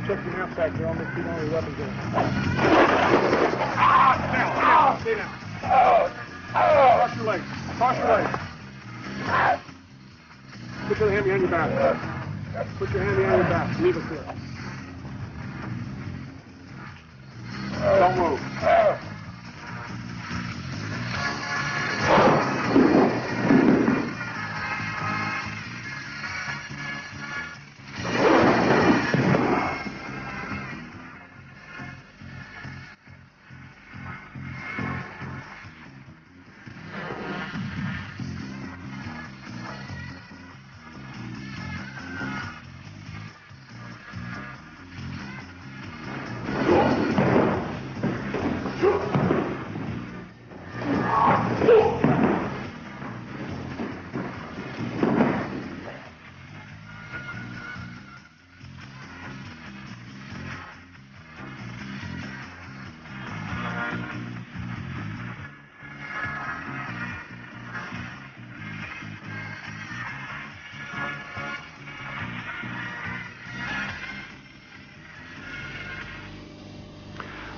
check your knapsack here. I'll make sure you don't have any weapons in it. Stay down. Cross your legs. Cross your legs. Put your hand behind your back. Put your hand behind your back. Leave it there. Don't move.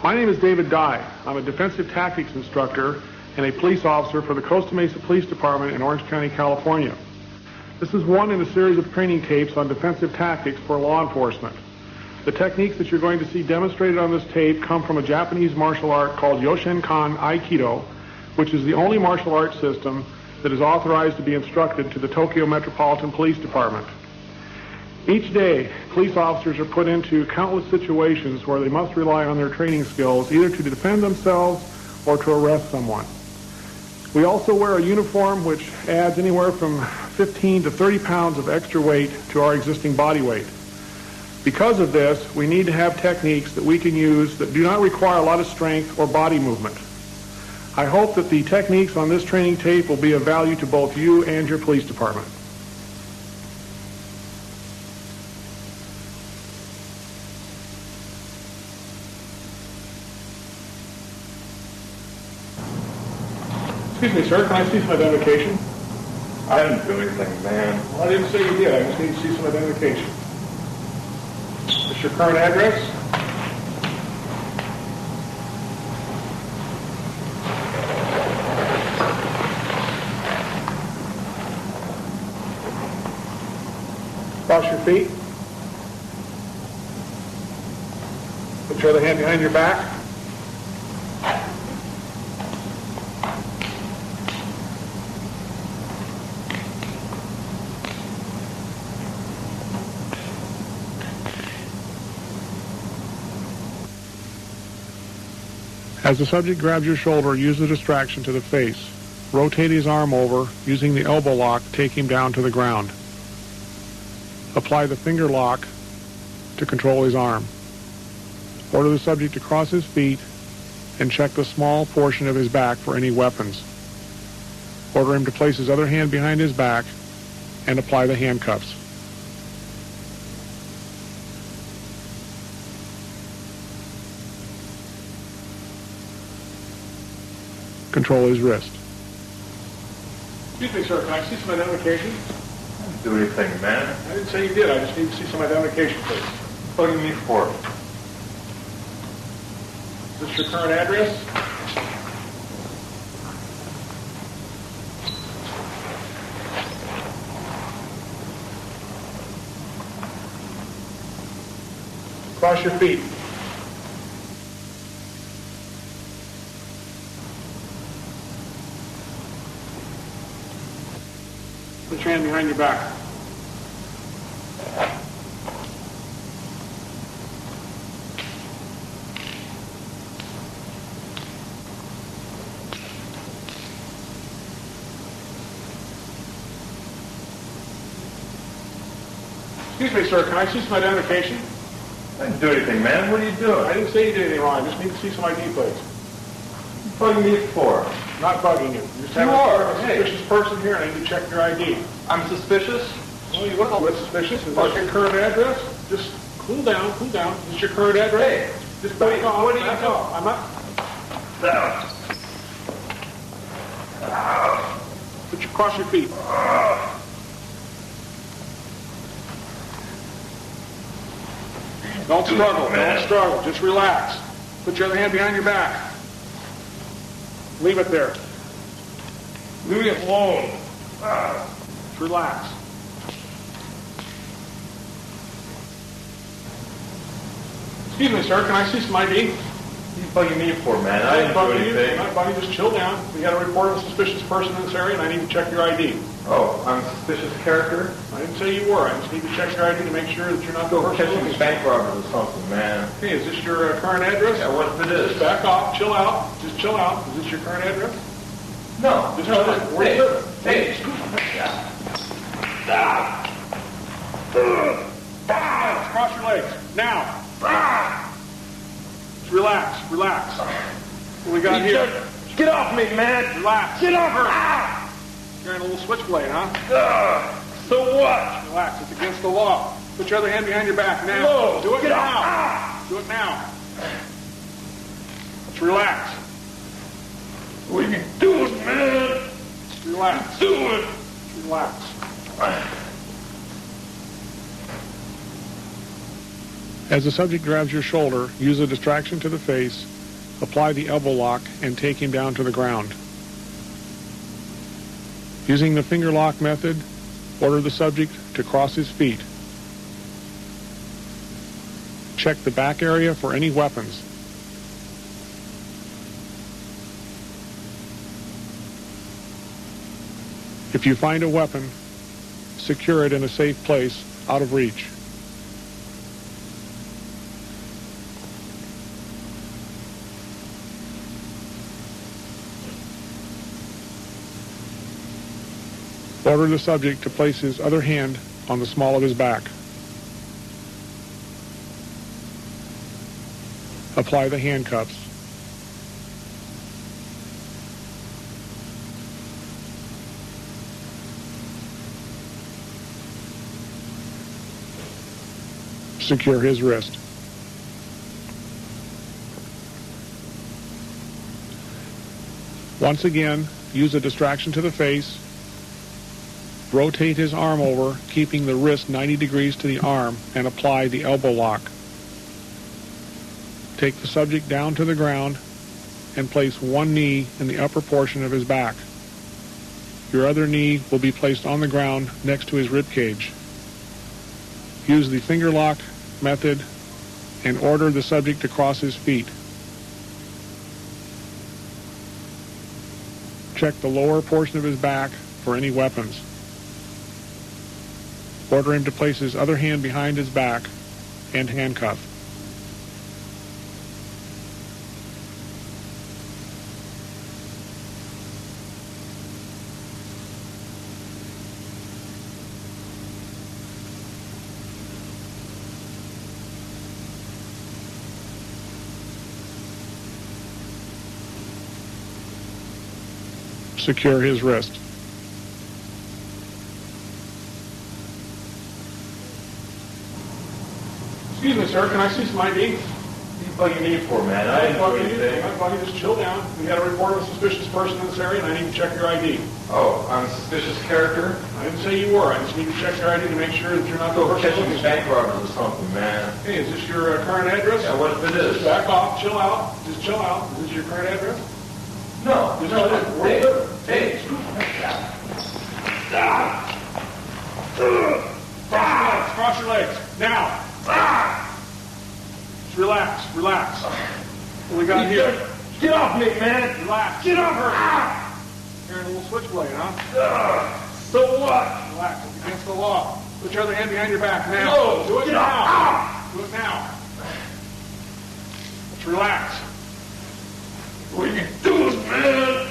My name is David Dye. I'm a defensive tactics instructor and a police officer for the Costa Mesa Police Department in Orange County, California. This is one in a series of training tapes on defensive tactics for law enforcement. The techniques that you're going to see demonstrated on this tape come from a Japanese martial art called Yoshinkan Aikido, which is the only martial arts system that is authorized to be instructed to the Tokyo Metropolitan Police Department. Each day, police officers are put into countless situations where they must rely on their training skills either to defend themselves or to arrest someone. We also wear a uniform which adds anywhere from 15 to 30 pounds of extra weight to our existing body weight. Because of this, we need to have techniques that we can use that do not require a lot of strength or body movement. I hope that the techniques on this training tape will be of value to both you and your police department. Excuse me, sir, can I see some identification? I didn't do anything, man. Well, I didn't say you did. I just need to see some identification. What's your current address? Cross your feet. Put your other hand behind your back. As the subject grabs your shoulder, use the distraction to the face. Rotate his arm over, using the elbow lock, take him down to the ground. Apply the finger lock to control his arm. Order the subject to cross his feet and check the small portion of his back for any weapons. Order him to place his other hand behind his back and apply the handcuffs. Control his wrist. Excuse me, sir, can I see some identification? I didn't do anything, man. I didn't say you did. I just need to see some identification, please. What do you mean for? Is this your current address? Cross your feet. Put your hand behind your back. Excuse me, sir, can I see some identification? I didn't do anything, man. What are you doing? I didn't say you did anything wrong. I just need to see some ID plates. What are you bugging me for? Not bugging you. You just have a suspicious person here, and I need to check your ID. I'm suspicious? Well, you look a little bit suspicious. Is that your current address? Just cool down, cool down. Is this your current address? Hey, just back off. What are you back doing? off. I'm not. Put your cross your feet. Don't struggle. Don't struggle. Just relax. Put your other hand behind your back. Leave it there. Leave me alone. Just relax. Excuse me, sir. Can I see some ID? What are you bugging me for, man? I didn't do anything. Buddy, just chill down. We got a report of a suspicious person in this area, and I need to check your ID. Oh, I'm a suspicious character? I didn't say you were. I just need to check your ID to make sure that you're not the person Catching looking. bank robbers or something, man. Hey, is this your current address? Yeah, what if it is? Just back off. Chill out. Just chill out. Is this your current address? No. Just No, where you live? Hey. Cross your legs. Now. Just relax. Relax. What we got here? Get off me, man. Relax. Get off her. Carrying a little switchblade, huh? So what? Relax. It's against the law. Put your other hand behind your back now. No. Do it Get now. off. Do it now. Just relax. What are you doing, man? Just relax. Do it. Just relax. As the subject grabs your shoulder, use a distraction to the face, apply the elbow lock, and take him down to the ground. Using the finger lock method, order the subject to cross his feet. Check the back area for any weapons. If you find a weapon, secure it in a safe place out of reach. Order the subject to place his other hand on the small of his back. Apply the handcuffs. Secure his wrist. Once again, use a distraction to the face. Rotate his arm over, keeping the wrist 90 degrees to the arm, and apply the elbow lock. Take the subject down to the ground and place one knee in the upper portion of his back. Your other knee will be placed on the ground next to his rib cage. Use the finger lock method and order the subject to cross his feet. Check the lower portion of his back for any weapons. Order him to place his other hand behind his back and handcuff. Secure his wrist. Excuse me, sir. Can I see some ID? What are you bugging me for, man? I didn't do anything. Buddy, just chill down. We got a report of a suspicious person in this area, and I need to check your ID. Oh, I'm a suspicious character? I didn't say you were. I just need to check your ID to make sure that you're not the person Catching looking. bank robbers or something, man. Hey, is this your current address? Yeah, what if it is? Just back off. Chill out. Just chill out. Is this your current address? No. Just No, chill out. Where you live? Hey. Cross your legs. Now. Just relax. Relax. What we got here? Get off me, man. Relax. Get off her. Carrying a little switchblade, huh? So what? Relax. It's against the law. Put your other hand behind your back now. No. Do it Get now. off. Do it now. Just relax. What are you doing, man?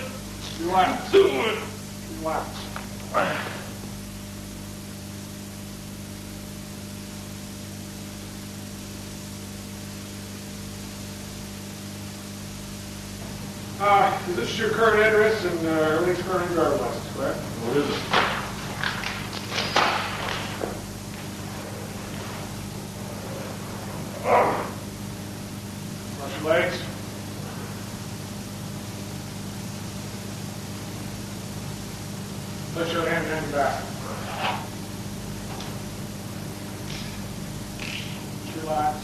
Relax. Do it. Relax. Is this your current address and everything's current in driver's license, correct? What is it? Cross your legs. Put your hand behind your back. Just relax.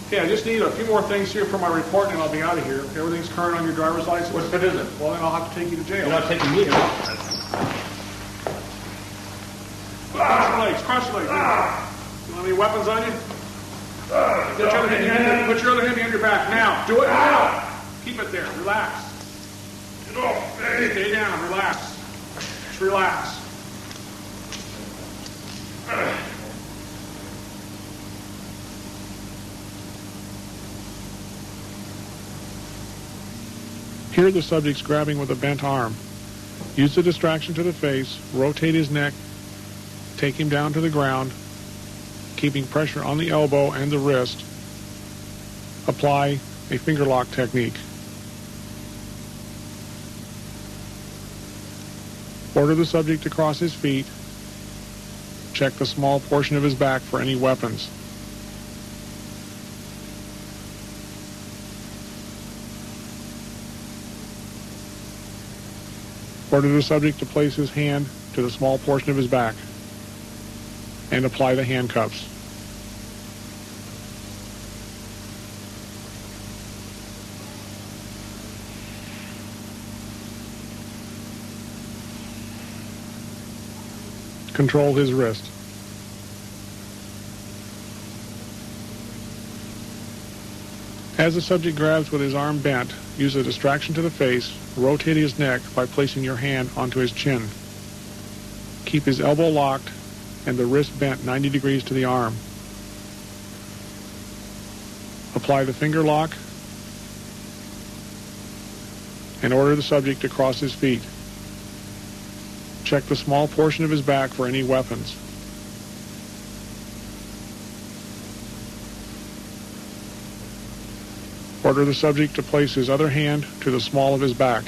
Okay, I just need a few more things here for my report, and I'll be out of here. Everything's current on your driver's license? What if it isn't? Well, then I'll have to take you to jail. You're not taking me. Cross your legs, cross your legs. You want any weapons on you? Put your other hand behind your back. Now, do it now. Keep it there. Relax. Get off me. Stay down. Relax. Just relax. Here the subject's grabbing with a bent arm. Use the distraction to the face, rotate his neck, take him down to the ground, keeping pressure on the elbow and the wrist. Apply a finger lock technique. Order the subject to cross his feet. Check the small portion of his back for any weapons. Order the subject to place his hand to the small portion of his back and apply the handcuffs. Control his wrist. As the subject grabs with his arm bent, use a distraction to the face, rotate his neck by placing your hand onto his chin. Keep his elbow locked and the wrist bent 90 degrees to the arm. Apply the finger lock and order the subject to cross his feet. Check the small portion of his back for any weapons. Order the subject to place his other hand to the small of his back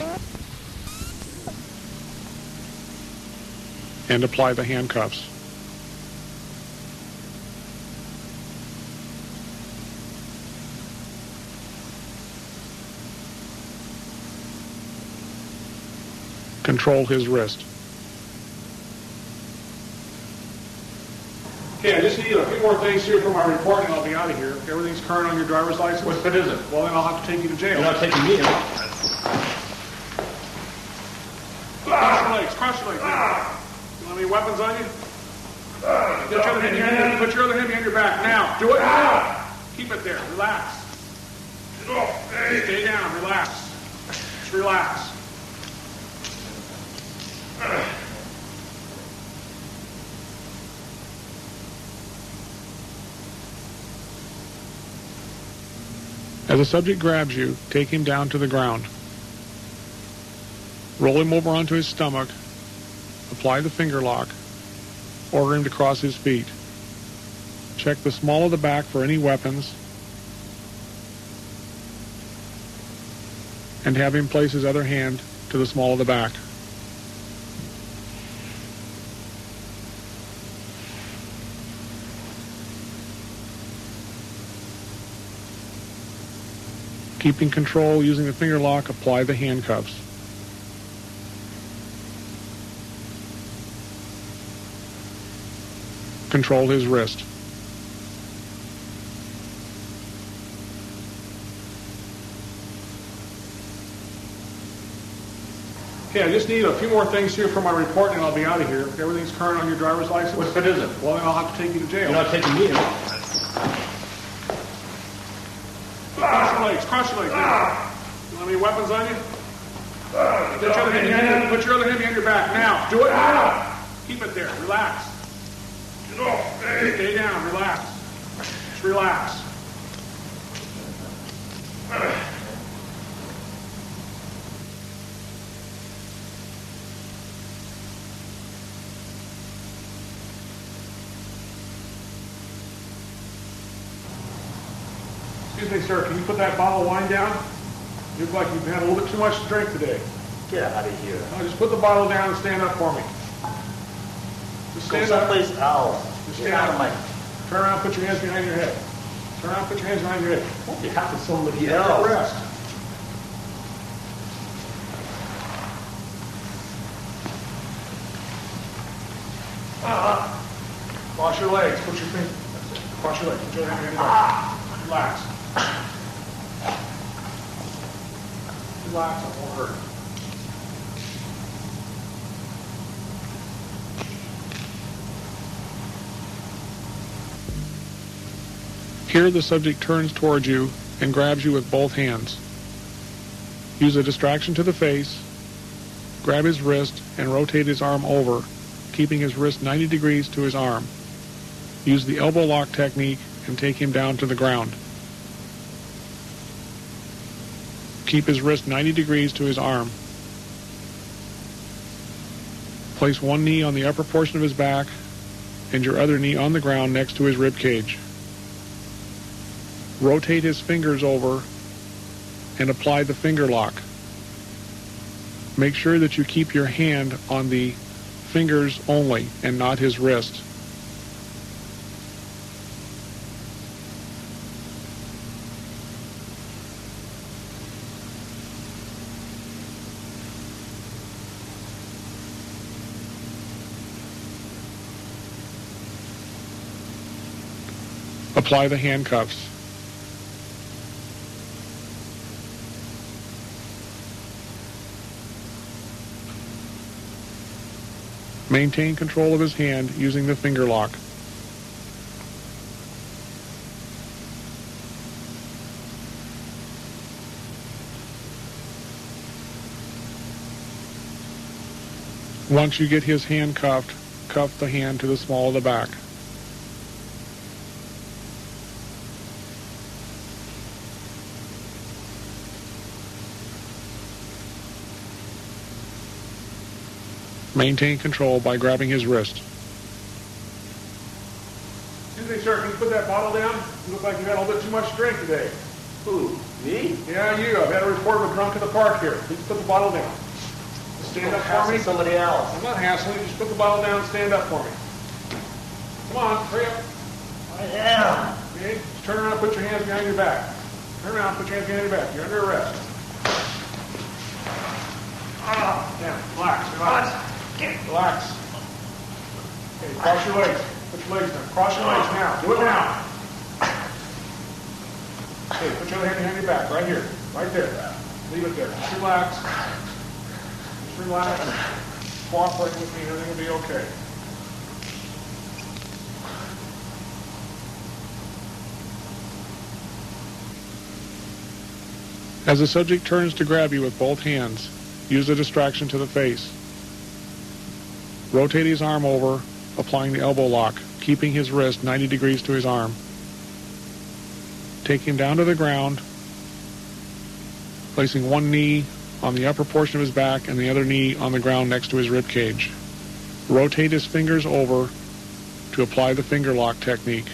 and apply the handcuffs. Control his wrist. Okay, I just need a few more things here for my report, and I'll be out of here. Everything's current on your driver's license? What if it isn't? Well, then I'll have to take you to jail. You're not taking me. Cross your legs, cross your legs. You want any weapons on you? Put your other hand behind your back. Now, do it now. Keep it there. Relax. Get off me. Stay down. Relax. Just relax. As the subject grabs you, take him down to the ground. Roll him over onto his stomach. Apply the finger lock. Order him to cross his feet. Check the small of the back for any weapons. And have him place his other hand to the small of the back. Keeping control using the finger lock, apply the handcuffs. Control his wrist. Okay, I just need a few more things here for my report, and I'll be out of here. Everything's current on your driver's license? What if it isn't? Well, then I'll have to take you to jail. You're not taking me. Cross your legs, cross your legs. You want any weapons on you? Put your other hand behind your back. Now, do it now. Keep it there. Relax. Get off me. Stay down. Relax. Just relax. Excuse me, sir. Can you put that bottle of wine down? You look like you've had a little bit too much to drink today. Get out of here. No, just put the bottle down and stand up for me. Just Go stand up. someplace else. Just Get stand out up. of my... Turn around, put your hands behind your head. Turn around, put your hands behind your head. What the heck is somebody Take else? a rest. Cross your legs. Put your feet. Cross your legs. Put your hand behind your back. Relax. Relax, it won't hurt. Here the subject turns towards you and grabs you with both hands. Use a distraction to the face, grab his wrist and rotate his arm over, keeping his wrist 90 degrees to his arm. Use the elbow lock technique and take him down to the ground. Keep his wrist 90 degrees to his arm. Place one knee on the upper portion of his back and your other knee on the ground next to his rib cage. Rotate his fingers over and apply the finger lock. Make sure that you keep your hand on the fingers only and not his wrist. Apply the handcuffs. Maintain control of his hand using the finger lock. Once you get his hand cuffed, cuff the hand to the small of the back. Maintain control by grabbing his wrist. Excuse me, sir, can you put that bottle down? You look like you had a little bit too much drink today. Who? Me? Yeah, you. I've had a report of a drunk in the park here. Please put the bottle down. Stand up for me. Somebody else. I'm not hassling you. Just put the bottle down and stand up for me. Come on, hurry up. I am. Okay, just turn around and put your hands behind your back. Turn around and put your hands behind your back. You're under arrest. Yeah, relax, relax. Relax. Okay, cross your legs. Put your legs down. Cross your legs now. Do it now. Okay, put your other hand behind your back. Right here. Right there. Leave it there. Just relax. Just relax. Cooperate with me. Everything will be okay. As the subject turns to grab you with both hands, use a distraction to the face. Rotate his arm over, applying the elbow lock, keeping his wrist 90 degrees to his arm. Take him down to the ground, placing one knee on the upper portion of his back and the other knee on the ground next to his rib cage. Rotate his fingers over to apply the finger lock technique.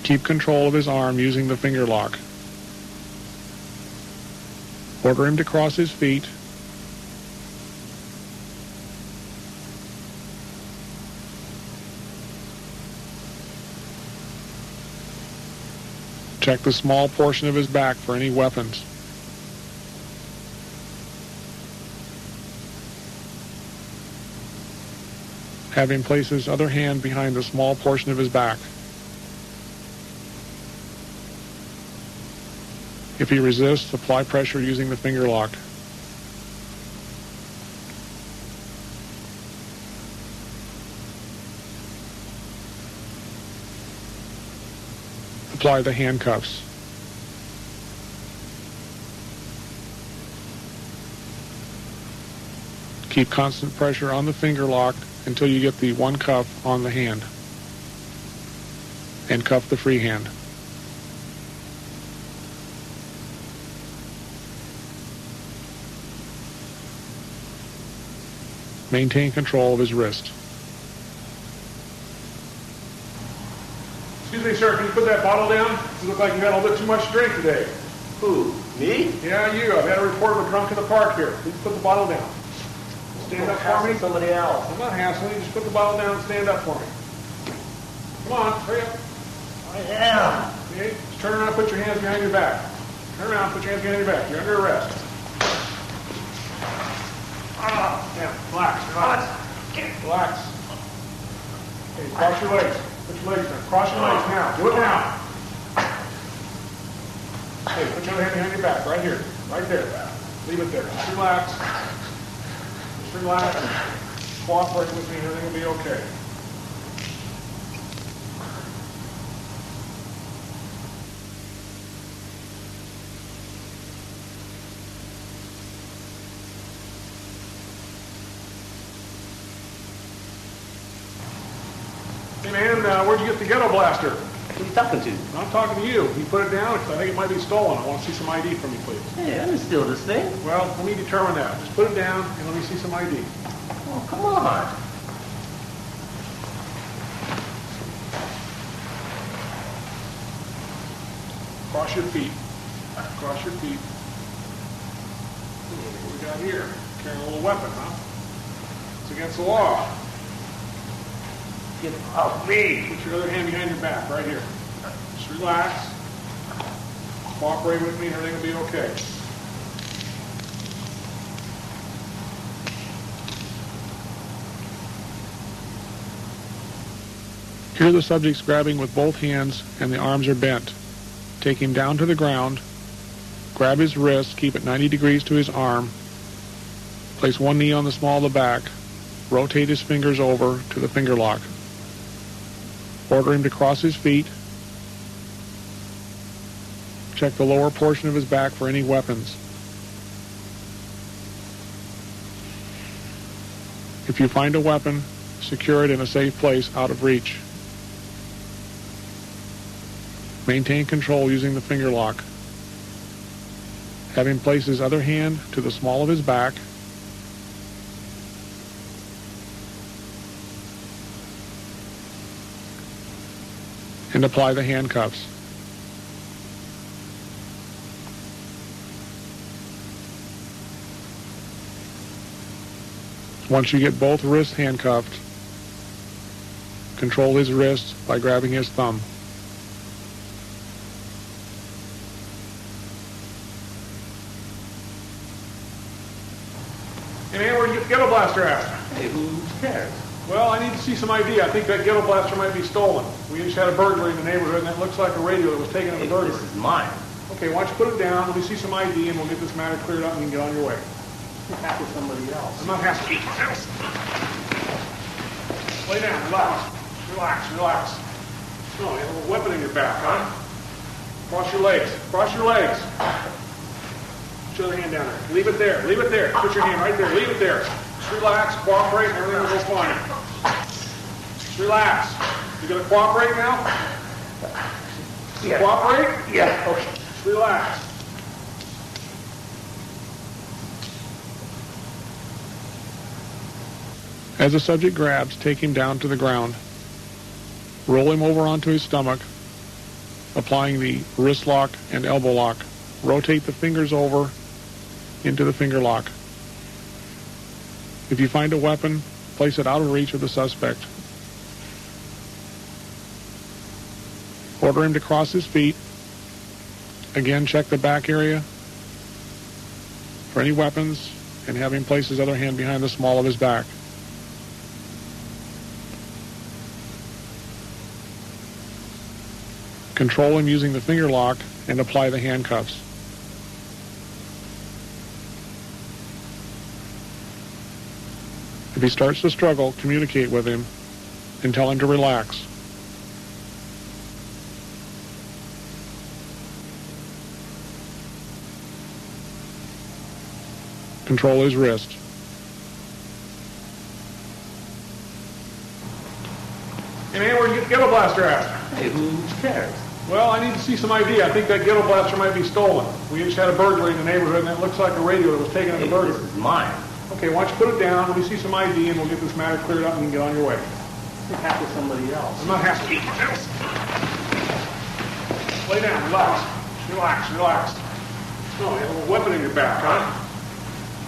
Keep control of his arm using the finger lock. Order him to cross his feet. Check the small portion of his back for any weapons. Have him place his other hand behind the small portion of his back. If he resists, apply pressure using the finger lock. Apply the handcuffs. Keep constant pressure on the finger lock until you get the one cuff on the hand. And cuff the free hand. Maintain control of his wrist. Excuse me, sir, can you put that bottle down? You look like you had a little bit too much drink today. Who? Me? Yeah, you. I've had a report of a drunk in the park here. Please put the bottle down. Stand up for me. Somebody else. I'm not hassling you. Just put the bottle down and stand up for me. Come on, hurry up. I am. Okay, just turn around and put your hands behind your back. Turn around and put your hands behind your back. You're under arrest. Yeah, relax, relax. Relax. Okay, cross your legs. Put your legs down. Cross your legs now. Do it now. Okay, put your other hand behind your back, right here. Right there. Leave it there. Just relax. Just relax. Cooperate with me, everything will be okay. Hey man, where'd you get the ghetto blaster? Who are you talking to? I'm talking to you. You put it down because I think it might be stolen. I want to see some ID from you, please. Hey, I didn't steal this thing. Well, let me determine that. Just put it down and let me see some ID. Oh, come on. Cross your feet. Cross your feet. What we got here? Carrying a little weapon, huh? It's against the law. Get off me. Put your other hand behind your back, right here. Just relax. Cooperate with me and everything will be okay. Here the subject's grabbing with both hands and the arms are bent. Take him down to the ground. Grab his wrist, keep it 90 degrees to his arm. Place one knee on the small of the back. Rotate his fingers over to the finger lock. Order him to cross his feet. Check the lower portion of his back for any weapons. If you find a weapon, secure it in a safe place out of reach. Maintain control using the finger lock. Have him place his other hand to the small of his back. And apply the handcuffs. Once you get both wrists handcuffed, control his wrist by grabbing his thumb. Hey man, where'd you get the ghetto blaster at? Hey, who cares? Well, I need to see some ID. I think that ghetto blaster might be stolen. We just had a burglary in the neighborhood, and it looks like a radio that was taken in the burglary. This is mine. Okay, why don't you put it down, let me see some ID, and we'll get this matter cleared up and you can get on your way. You're happy with somebody else. I'm not happy. Lay down, relax. Relax, relax. Oh, you have a little weapon in your back, huh? Cross your legs. Cross your legs. Put your other hand down there. Leave it there. Leave it there. Put your hand right there. Leave it there. Just relax, cooperate, and everything will go fine. Just relax. You gonna cooperate now? Yeah. Cooperate? Yeah, okay. Just relax. As the subject grabs, take him down to the ground. Roll him over onto his stomach, applying the wrist lock and elbow lock. Rotate the fingers over into the finger lock. If you find a weapon, place it out of reach of the suspect. Order him to cross his feet. Again, check the back area for any weapons and have him place his other hand behind the small of his back. Control him using the finger lock and apply the handcuffs. If he starts to struggle, communicate with him and tell him to relax. Control his wrist. Hey man, where'd you get the ghetto blaster at? Hey, who cares? Well, I need to see some ID. I think that ghetto blaster might be stolen. We just had a burglary in the neighborhood, and it looks like a radio that was taken in the burglary. This is mine. Okay, why don't you put it down, let me see some ID, and we'll get this matter cleared up and you can get on your way. You're happy with somebody else. I'm not happy. Lay down, relax. Relax, relax. Oh, you have a little weapon in your back, huh?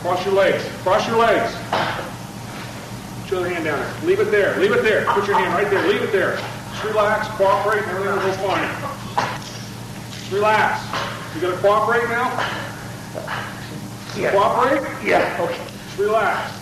Cross your legs. Cross your legs. Put your other hand down there. Leave it there. Leave it there. Put your hand right there. Leave it there. Just relax, cooperate, and everything will go fine. Just relax. You gonna cooperate now? Yeah. Cooperate? Yeah, okay. Just Just relax.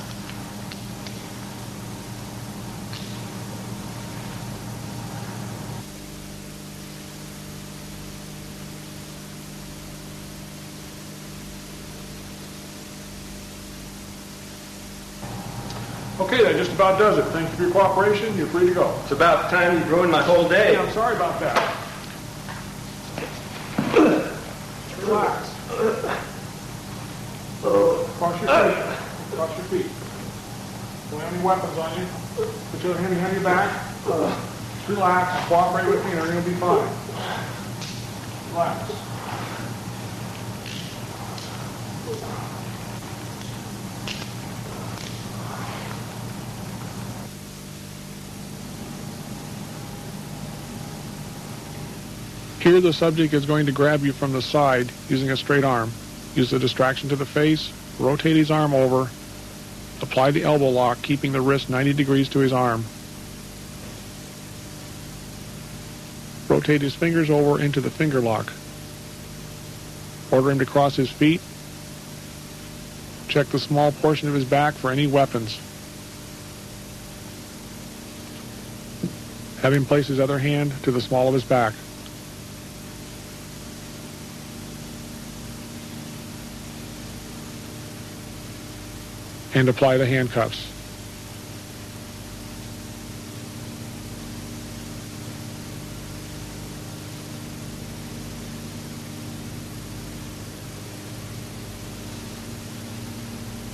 Okay, that just about does it. Thank you for your cooperation. You're free to go. It's about time you ruined my whole day. Hey, I'm sorry about that. Just relax. Cross your feet. Cross your feet. Don't have any weapons on you. Put your other hand behind your back. Just relax. Cooperate with me and everything will be fine. Relax. Here the subject is going to grab you from the side using a straight arm. Use the distraction to the face, rotate his arm over, apply the elbow lock, keeping the wrist 90 degrees to his arm. Rotate his fingers over into the finger lock. Order him to cross his feet. Check the small portion of his back for any weapons. Have him place his other hand to the small of his back. And apply the handcuffs.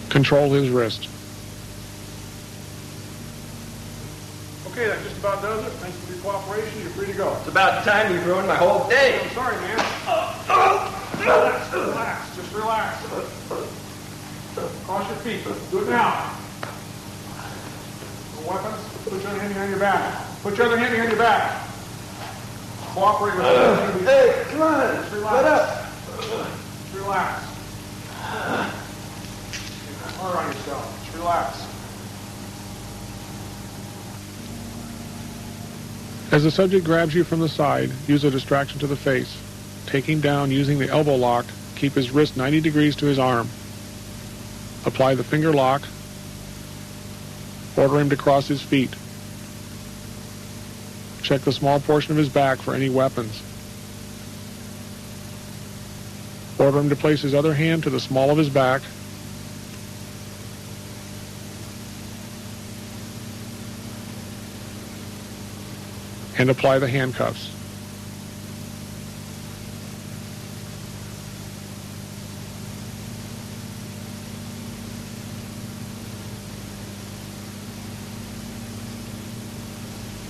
Control his wrist. Okay, that just about does it. Thanks for your cooperation. You're free to go. It's about time you ruined my whole day. I'm sorry, man. Relax, relax. Just relax. Cross your feet. Do it now. No weapons. Put your other hand behind your back. Put your other hand behind your back. Cooperate with us. Hey, come on. Just relax. Let up. Just relax. Hard on yourself. Just relax. As the subject grabs you from the side, use a distraction to the face. Take him down using the elbow lock. Keep his wrist 90 degrees to his arm. Apply the finger lock. Order him to cross his feet. Check the small portion of his back for any weapons. Order him to place his other hand to the small of his back. And apply the handcuffs.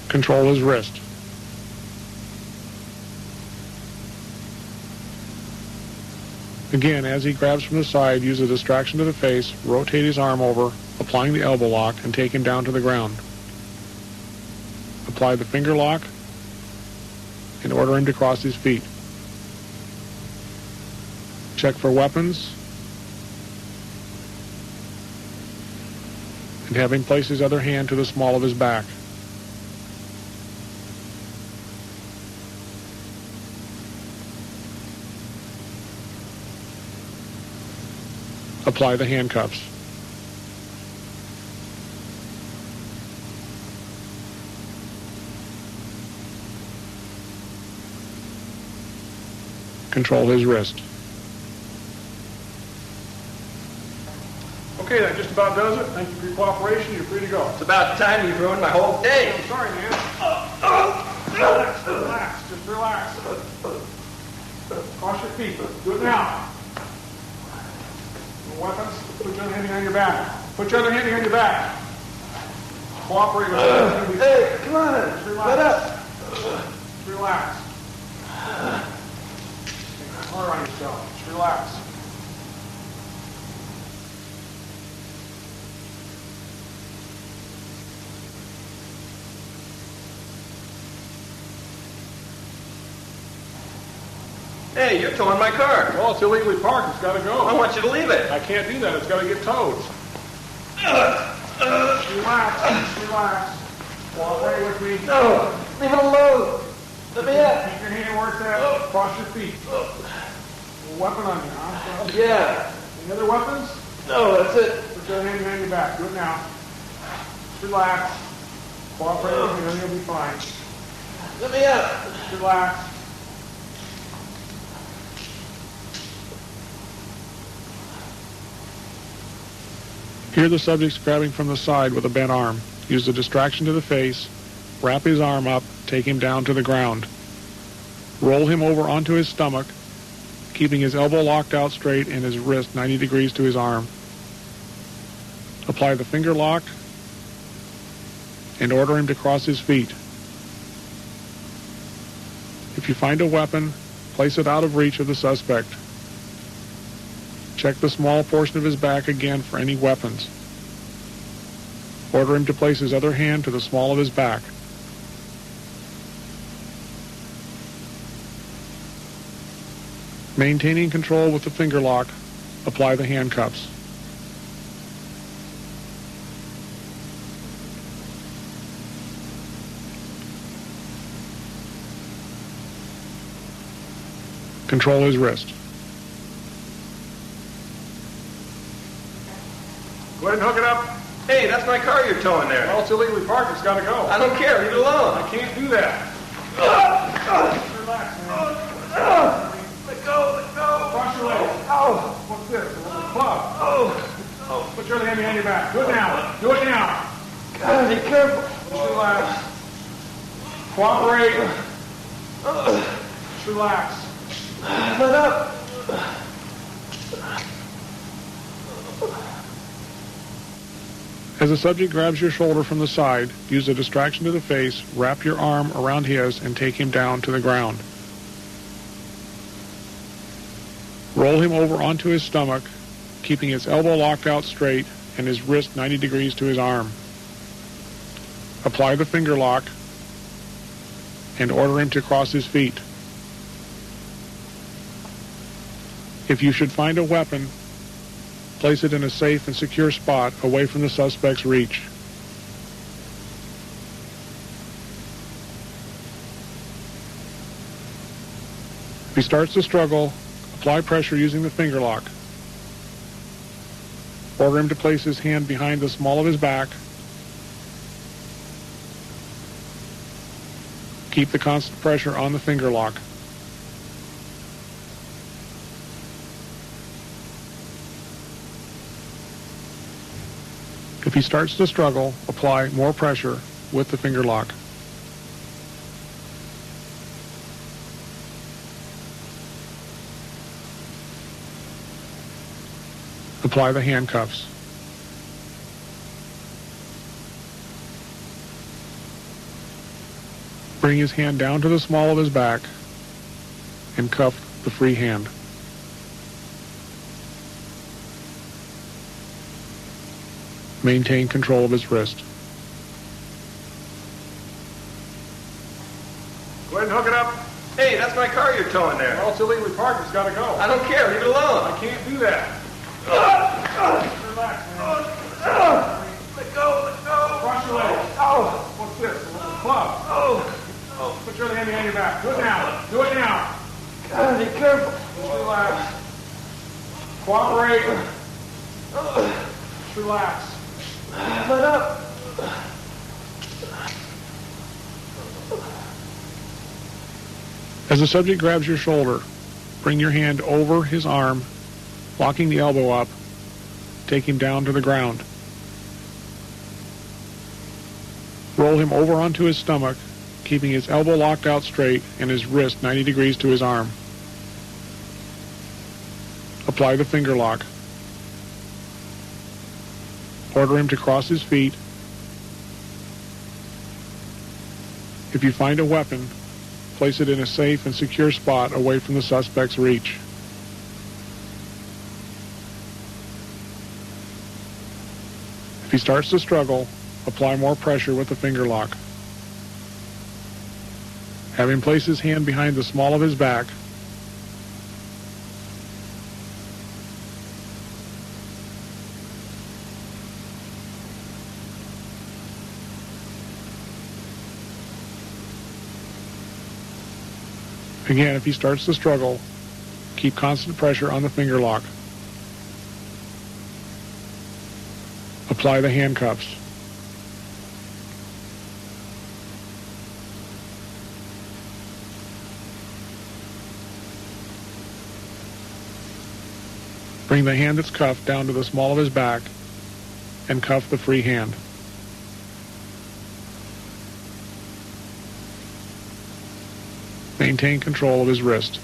Control his wrist. Again, as he grabs from the side, use a distraction to the face, rotate his arm over, applying the elbow lock, and take him down to the ground. Apply the finger lock, and order him to cross his feet. Check for weapons, and have him place his other hand to the small of his back. Apply the handcuffs. Control his wrist. Okay, that just about does it. Thank you for your cooperation. You're free to go. It's about time you ruined my whole day. I'm sorry, man. Relax, relax. Just relax. Cross your feet. Do it now. No weapons. Put your other hand behind your back. Put your other hand behind your back. Cooperate with us. Hey, come on. Just relax. Let up. Just relax. Hard on yourself. Just relax. Hey, you're towing my car. Well, it's illegally parked. It's got to go. I want you to leave it. I can't do that. It's got to get towed. Just relax. Just relax. Cooperate with me. No, leave it alone. Let me out. Keep your hand where it's at. Cross your feet. A weapon on you, huh? Yeah. Any other weapons? No, that's it. Put your hand behind your back. Do it now. Relax. Cooperate with me, everything will be fine. Let me out. Relax. Here the subject's grabbing from the side with a bent arm. Use the distraction to the face. Wrap his arm up. Take him down to the ground. Roll him over onto his stomach, keeping his elbow locked out straight and his wrist 90 degrees to his arm. Apply the finger lock and order him to cross his feet. If you find a weapon, place it out of reach of the suspect. Check the small portion of his back again for any weapons. Order him to place his other hand to the small of his back. Maintaining control with the finger lock, apply the handcuffs. Control his wrist. Go ahead and hook it up. Hey, that's my car you're towing there. Well, it's illegally parked. It's got to go. I don't care. Leave it alone. I can't do that. Relax, man. Let go. Let go. Cross your legs. Oh. What's this? A little club. Oh. Put your other hand behind your back. Do it now. Do it now. God, be careful. Just relax. Cooperate. Just relax. Let up. As the subject grabs your shoulder from the side, use a distraction to the face, wrap your arm around his, and take him down to the ground. Roll him over onto his stomach, keeping his elbow locked out straight and his wrist 90 degrees to his arm. Apply the finger lock and order him to cross his feet. If you should find a weapon, place it in a safe and secure spot away from the suspect's reach. If he starts to struggle, apply pressure using the finger lock. Order him to place his hand behind the small of his back. Keep the constant pressure on the finger lock. If he starts to struggle, apply more pressure with the finger lock. Apply the handcuffs. Bring his hand down to the small of his back and cuff the free hand. Maintain control of his wrist. Go ahead and hook it up. Hey, that's my car you're towing there. Well, it's illegally parked. It's got to go. I don't care. Leave it alone. I can't do that. Relax, man. Let go. Let go. Cross your legs. Oh. What's this? A little club. Oh. Put your other hand behind your back. Do it now. Do it now. God, be careful. Just relax. Cooperate. Just relax. Let up. As the subject grabs your shoulder, bring your hand over his arm, locking the elbow up. Take him down to the ground. Roll him over onto his stomach, keeping his elbow locked out straight and his wrist 90 degrees to his arm. Apply the finger lock. Order him to cross his feet. If you find a weapon, place it in a safe and secure spot away from the suspect's reach. If he starts to struggle, apply more pressure with the finger lock. Have him place his hand behind the small of his back. Again, if he starts to struggle, keep constant pressure on the finger lock. Apply the handcuffs. Bring the hand that's cuffed down to the small of his back and cuff the free hand. Maintain control of his wrist.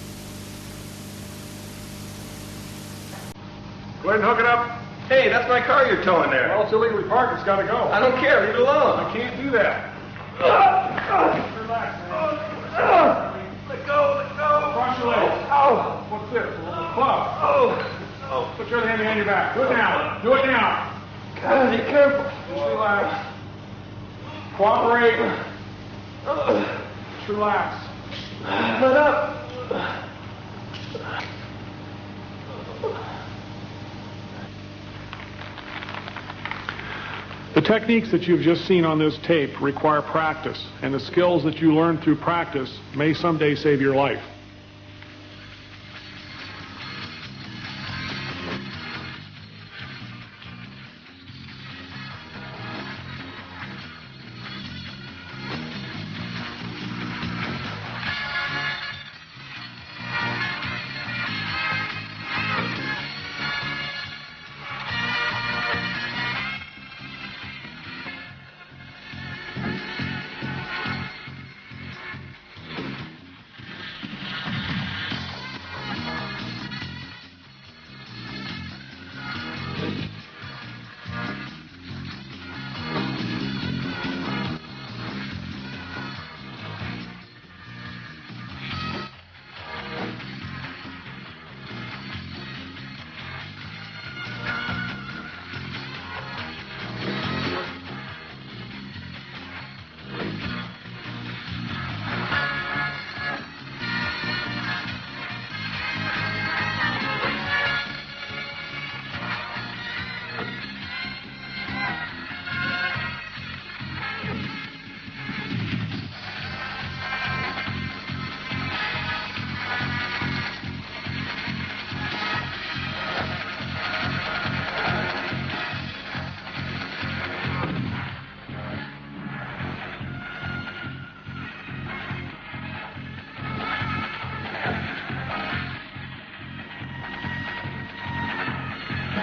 Go ahead and hook it up. Hey, that's my car you're towing there. Well, it's illegally parked. It's got to go. I don't care. Leave it alone. I can't do that. Relax, man. Let go. Let go. Cross your legs. Oh. What's this? A little club. Oh. Put your other hand behind your back. Do it now. Do it now. God, be careful. Just relax. Cooperate. Just relax. Let up. The techniques that you've just seen on this tape require practice, and the skills that you learn through practice may someday save your life.